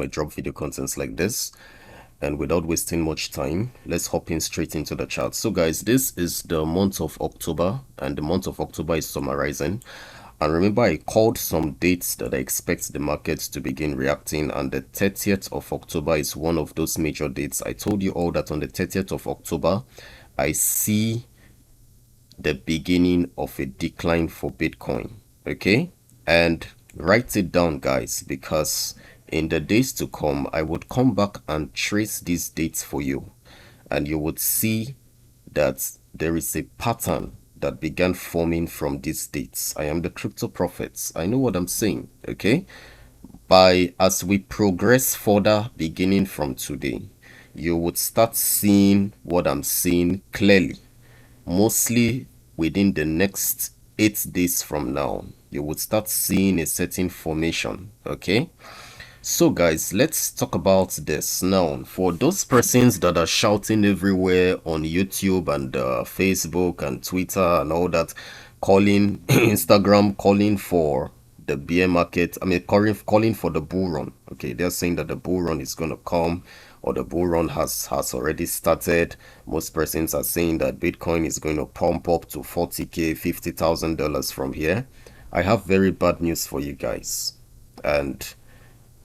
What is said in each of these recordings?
I drop video contents like this. And without wasting much time, let's hop in straight into the chart. So guys, this is the month of October, and the month of October is summarizing. And remember, I called some dates that I expect the markets to begin reacting, and the 30th of October is one of those major dates. I told you all that on the 30th of October, I see the beginning of a decline for Bitcoin. Okay? And write it down, guys, because in the days to come, I would come back and trace these dates for you, and you would see that there is a pattern that began forming from these dates. I am the crypto prophet. I know what I'm saying. Okay? As we progress further beginning from today, you would start seeing what I'm seeing clearly. Mostly within the next 8 days from now, you would start seeing a certain formation. Okay? So guys, let's talk about this now. For those persons that are shouting everywhere on YouTube and Facebook and Twitter and all that, calling Instagram, calling for the bear market, calling for the bull run. Okay, they're saying that the bull run is going to come, or the bull run has already started. Most persons are saying that Bitcoin is going to pump up to 40k, $50,000 from here. I have very bad news for you guys, and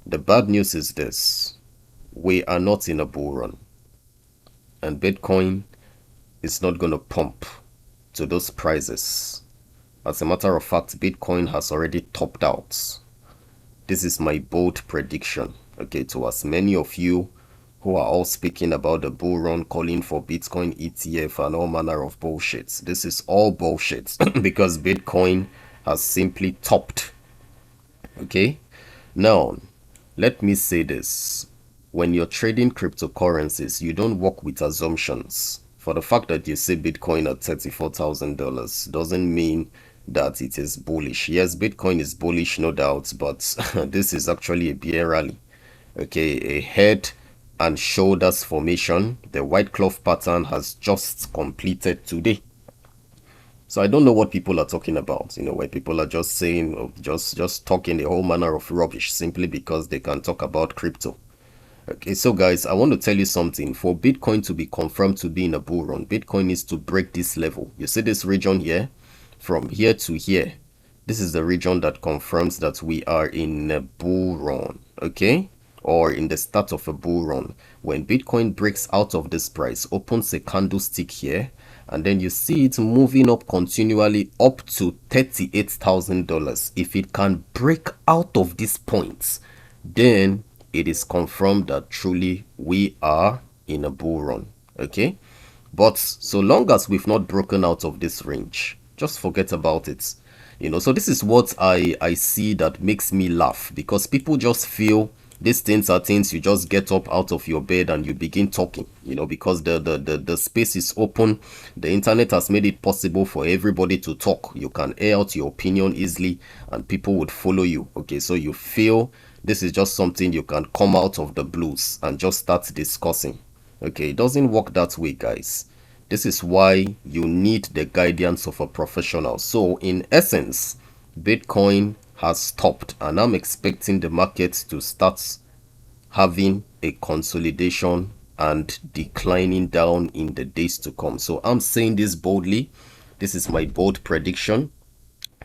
the bad news is this: we are not in a bull run, and Bitcoin is not going to pump to those prices. As a matter of fact, Bitcoin has already topped out. This is my bold prediction, okay, to as many of you who are all speaking about the bull run, calling for Bitcoin ETF and all manner of bullshit. This is all bullshit because Bitcoin has simply topped. Okay? Now, let me say this. When you're trading cryptocurrencies, you don't work with assumptions. For the fact that you see Bitcoin at $34,000 doesn't mean that it is bullish. Yes, Bitcoin is bullish, no doubt, but this is actually a bear rally. Okay, a head and shoulders formation. The white cloth pattern has just completed today. So I don't know what people are talking about, where people are just saying, just talking a whole manner of rubbish simply because they can talk about crypto. Okay, so guys, I want to tell you something. For Bitcoin to be confirmed to be in a bull run, Bitcoin needs to break this level. You see this region here? From here to here. This is the region that confirms that we are in a bull run, okay? Or in the start of a bull run. When Bitcoin breaks out of this price, opens a candlestick here, and then you see it moving up continually up to $38,000. If it can break out of this point, then it is confirmed that truly we are in a bull run. Okay, but so long as we've not broken out of this range, just forget about it. So this is what I see that makes me laugh, because people just feel these things are things you just get up out of your bed and you begin talking, because the space is open. The internet has made it possible for everybody to talk. You can air out your opinion easily and people would follow you. Okay, so you feel this is just something you can come out of the blues and just start discussing. Okay, it doesn't work that way, guys. This is why you need the guidance of a professional. So in essence, Bitcoin has stopped, and I'm expecting the market to start having a consolidation and declining down in the days to come. So I'm saying this boldly. This is my bold prediction.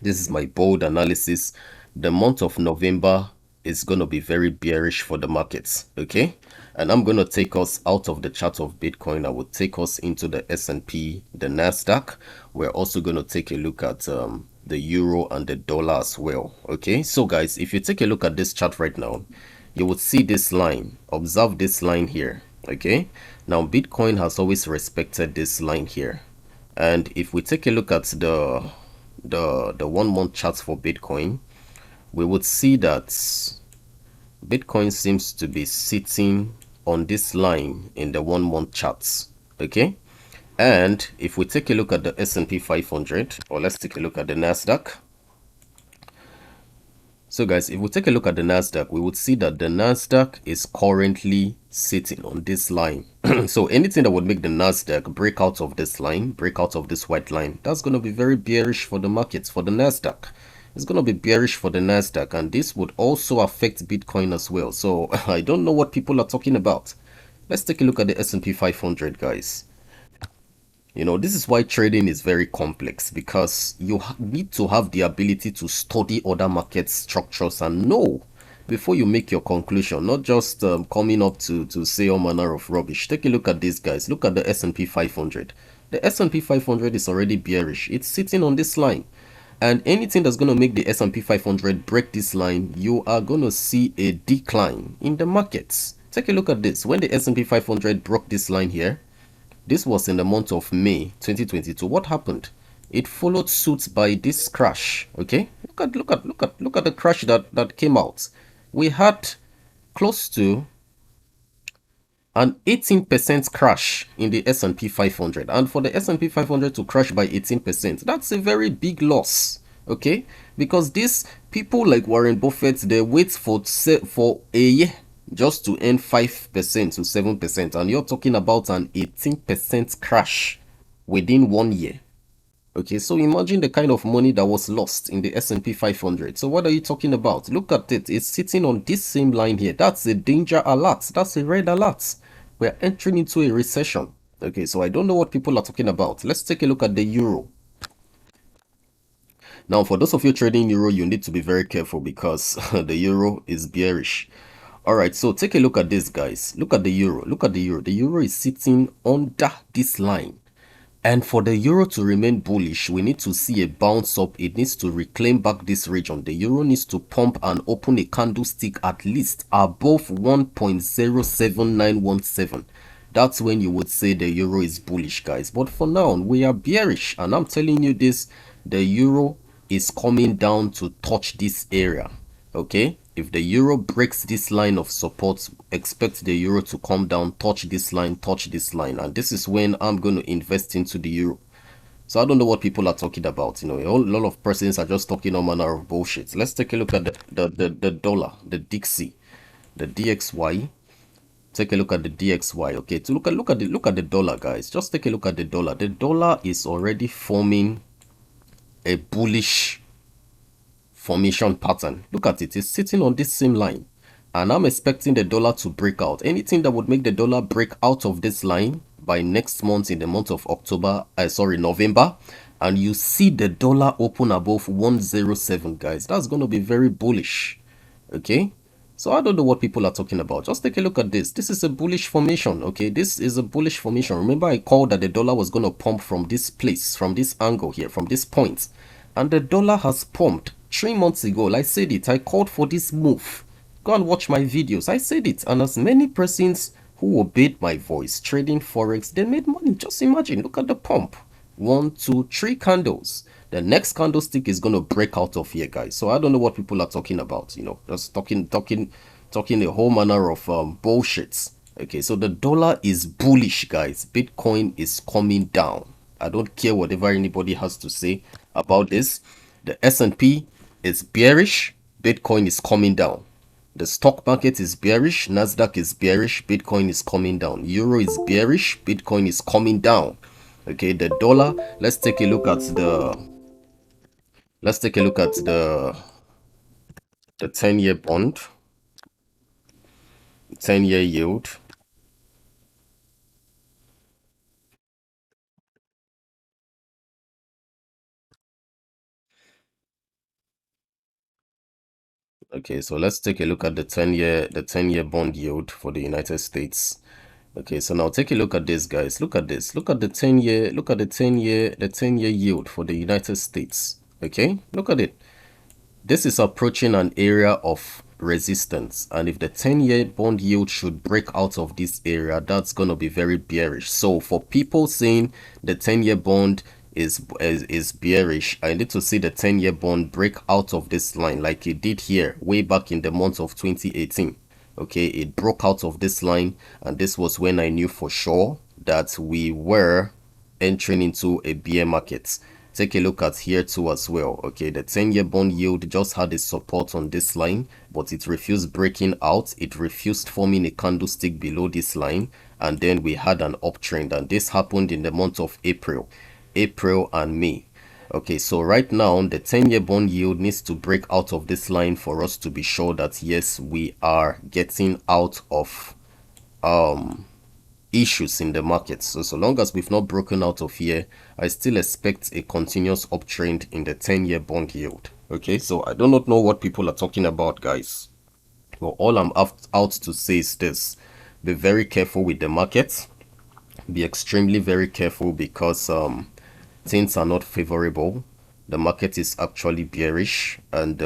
This is my bold analysis. The month of November is going to be very bearish for the markets, okay? And I'm going to take us out of the chart of Bitcoin. I will take us into the S&P, the Nasdaq. We're also going to take a look at the euro and the dollar as well. Okay, so guys, if you take a look at this chart right now, you would see this line. Observe this line here. Okay, now Bitcoin has always respected this line here, and if we take a look at the 1 month charts for Bitcoin, we would see that Bitcoin seems to be sitting on this line in the 1 month charts. Okay, and if we take a look at the S&P 500, or let's take a look at the Nasdaq. So guys, if we take a look at the Nasdaq, we would see that the Nasdaq is currently sitting on this line. So anything that would make the Nasdaq break out of this line, break out of this white line, that's going to be very bearish for the markets, for the Nasdaq. It's going to be bearish for the Nasdaq, and this would also affect Bitcoin as well. So I don't know what people are talking about. Let's take a look at the S&P 500, guys. You know, this is why trading is very complex, because you need to have the ability to study other market structures and know before you make your conclusion, not just coming up to say all manner of rubbish. Take a look at these guys. Look at the S&P 500. The S&P 500 is already bearish. It's sitting on this line. And anything that's going to make the S&P 500 break this line, you are going to see a decline in the markets. Take a look at this. When the S&P 500 broke this line here, this was in the month of May 2022. What happened? It followed suit by this crash. Okay, look at the crash that came out. We had close to an 18% crash in the S&P 500, and for the S&P 500 to crash by 18%, that's a very big loss. Okay, because these people like Warren Buffett, they wait for a year just to earn 5% to 7%, and you're talking about an 18% crash within 1 year. Okay, so imagine the kind of money that was lost in the S&P 500. So what are you talking about? Look at it. It's sitting on this same line here. That's a danger alert. That's a red alert. We're entering into a recession. Okay, so I don't know what people are talking about. Let's take a look at the euro. Now, for those of you trading euro, you need to be very careful because the euro is bearish. All right, so take a look at this, guys. Look at the euro. Look at the euro. The euro is sitting under this line. And for the euro to remain bullish, we need to see a bounce up. It needs to reclaim back this region. The euro needs to pump and open a candlestick at least above 1.07917. That's when you would say the euro is bullish, guys. But for now, we are bearish. And I'm telling you this, the euro is coming down to touch this area. Okay, if the euro breaks this line of support, expect the euro to come down, touch this line, and this is when I'm going to invest into the euro. So I don't know what people are talking about. You know, a whole lot of persons are just talking all manner of bullshit. Let's take a look at the dollar, the Dixie, the DXY. Take a look at the DXY. Okay, to look at the dollar, guys. Just take a look at the dollar. The dollar is already forming a bullish formation pattern. Look at it. It's sitting on this same line, and I'm expecting the dollar to break out. Anything that would make the dollar break out of this line by next month, in the month of November, and you see the dollar open above 107, guys, that's going to be very bullish. Okay, so I don't know what people are talking about. Just take a look at this. This is a bullish formation. Okay, this is a bullish formation. Remember, I called that the dollar was going to pump from this place, from this angle here, from this point, and the dollar has pumped 3 months ago. Like I said it, I called for this move. Go and watch my videos. I said it, and as many persons who obeyed my voice trading forex, they made money. Just imagine, look at the pump. 1, 2, 3 candles. The next candlestick is going to break out of here, guys. So I don't know what people are talking about. You know, just talking a whole manner of bullshits. Okay, so the dollar is bullish, guys. Bitcoin is coming down. I don't care whatever anybody has to say about this. The S&P is bearish. Bitcoin is coming down. The stock market is bearish. Nasdaq is bearish. Bitcoin is coming down. Euro is bearish. Bitcoin is coming down. Okay, the dollar. Let's take a look at the 10-year bond, 10-year yield. Okay, so let's take a look at the 10-year bond yield for the United States. Okay, so now take a look at this, guys. Look at this. Look at the 10-year, the 10-year yield for the United States. Okay, look at it. This is approaching an area of resistance, and if the 10-year bond yield should break out of this area, that's going to be very bearish. So for people saying the 10-year bond is bearish, I need to see the 10-year bond break out of this line like it did here way back in the month of 2018. Okay, it broke out of this line, and this was when I knew for sure that we were entering into a bear market. Take a look at here too as well. Okay, the 10-year bond yield just had a support on this line, but it refused breaking out. It refused forming a candlestick below this line, and then we had an uptrend, and this happened in the month of April and May. Okay, so right now the 10-year bond yield needs to break out of this line for us to be sure that yes, we are getting out of issues in the market. So long as we've not broken out of here, I still expect a continuous uptrend in the 10-year bond yield. Okay, so I do not know what people are talking about, guys. Well, all I'm out to say is this: be very careful with the market. Be extremely very careful because things are not favorable. The market is actually bearish, and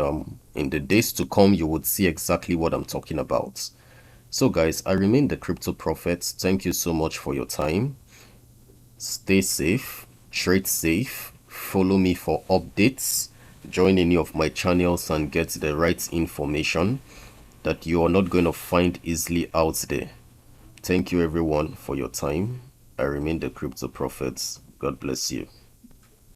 in the days to come, you would see exactly what I'm talking about. So guys, I remain the Crypto Prophet. Thank you so much for your time. Stay safe, trade safe, follow me for updates, join any of my channels and get the right information that you are not going to find easily out there. Thank you everyone for your time. I remain the Crypto Prophet. God bless you.